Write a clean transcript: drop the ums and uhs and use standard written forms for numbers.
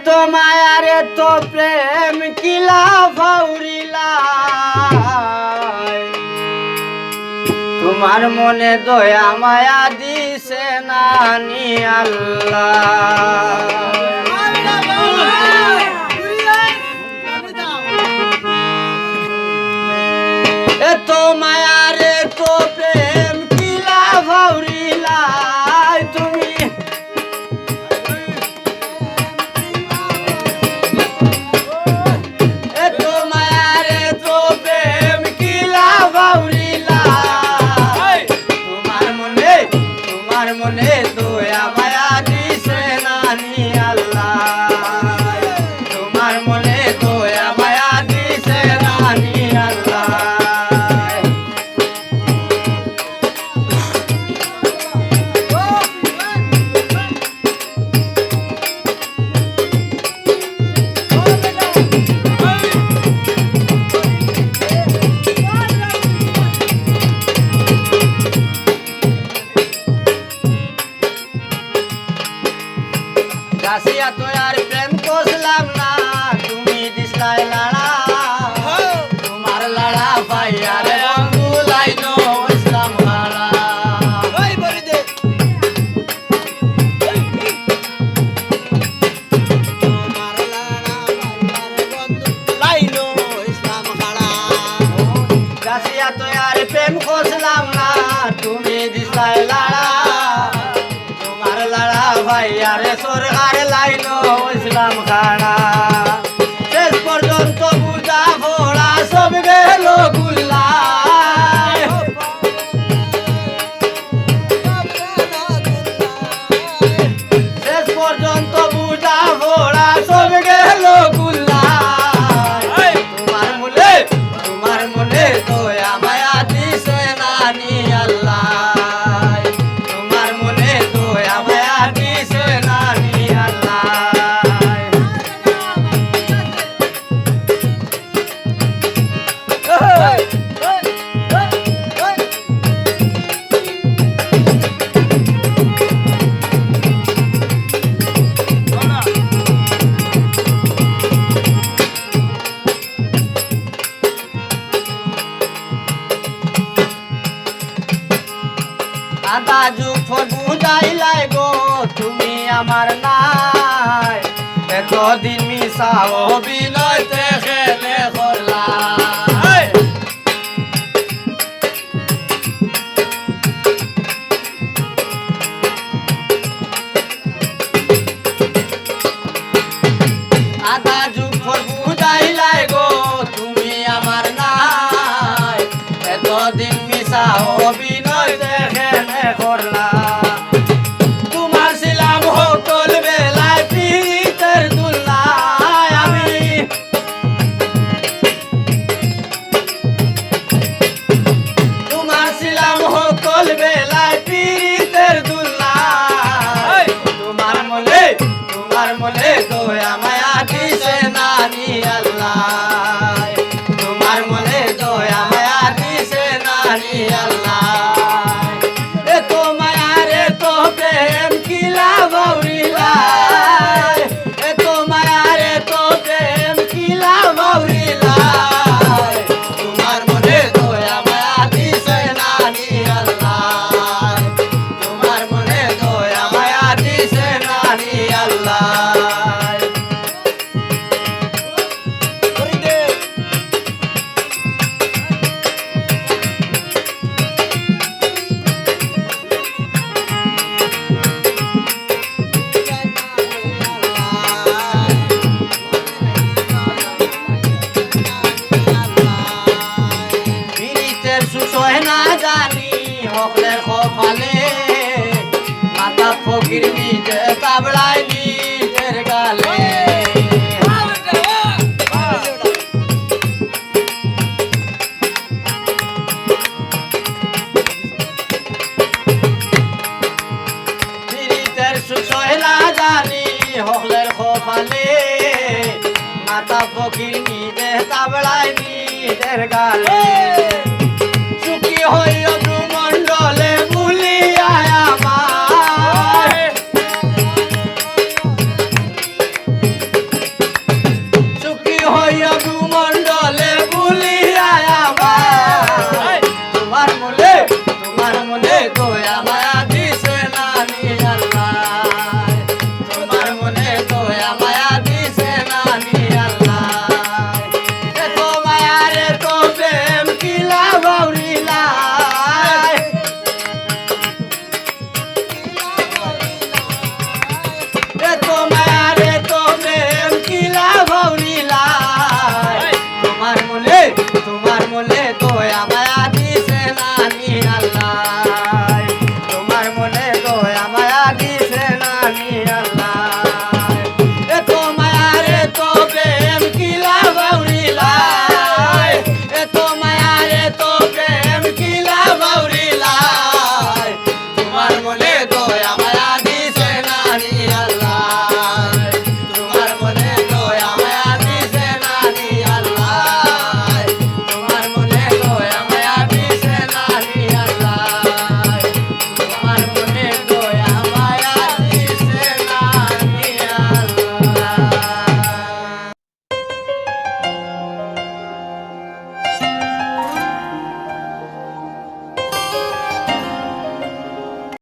তো মায়ার এত প্রেম কিলা ফাউরিলা তোমার মনে দয়া মায়া দিছে নানি আল্লাহ এত মায়ার এত প্রেম কিলা ফাউরিলা তুমি মনে দয়া মায়া দিছে নানি আল্লাহ তোমার মনে দয়া মায়া দিছে নানি আল্লাহ তো আর প্রেম করলাম না তুমি দিশলাই লাড়া তোমার লাড়া ভাইয়া রে বন্ধু লাইনো ইসলাম হারা ওই বলি দে তোমার লাড়া ভাইয়া রে বন্ধু লাইনো ইসলাম হারা গাছিয়া তো আর প্রেম করলাম না তুমি দিশলাই লাড়া ভাইয়া রে সরকার লাইনো ইসলাম খানা শেষ পর্যন্ত বুঝা ভোড়া সব গেল গুল্লা শেষ পর্যন্ত বুঝা ভোড়া সব গেল গুল্লা তোমার মনে দয়া মায়া দিছে নানি আল্লাহ আদা যুগ বুঝাইলাই গো তুমি আমার নাই এতদিন মিশা অভিনয়তে খেলে করলাই আদা যুগ বুঝাইলাই গো তুমি আমার নাই এতদিন মিশা অভিনয়তে করলা তোমার ছিলাম হোটল বেলায় পিতের দুল্লায় আমি তোমার ছিলাম হোটল বেলায় পিতের দুল্লায় তোমার মনে দয়া মায়া দিছে নানি আল্লাহ তোমার মনে দয়া মায়া দিছে নানি আল্লাহ না জানি হকলের কপালে মাথা ফকির নিজে তাবড়ায় নিজের গালে পীড়িতের সুখ না জানি হকলের কপালে মাথা ফকির নিজে তাবড়ায় নিজের গালে মন্ডলে ভুলিয়া আমার মায়া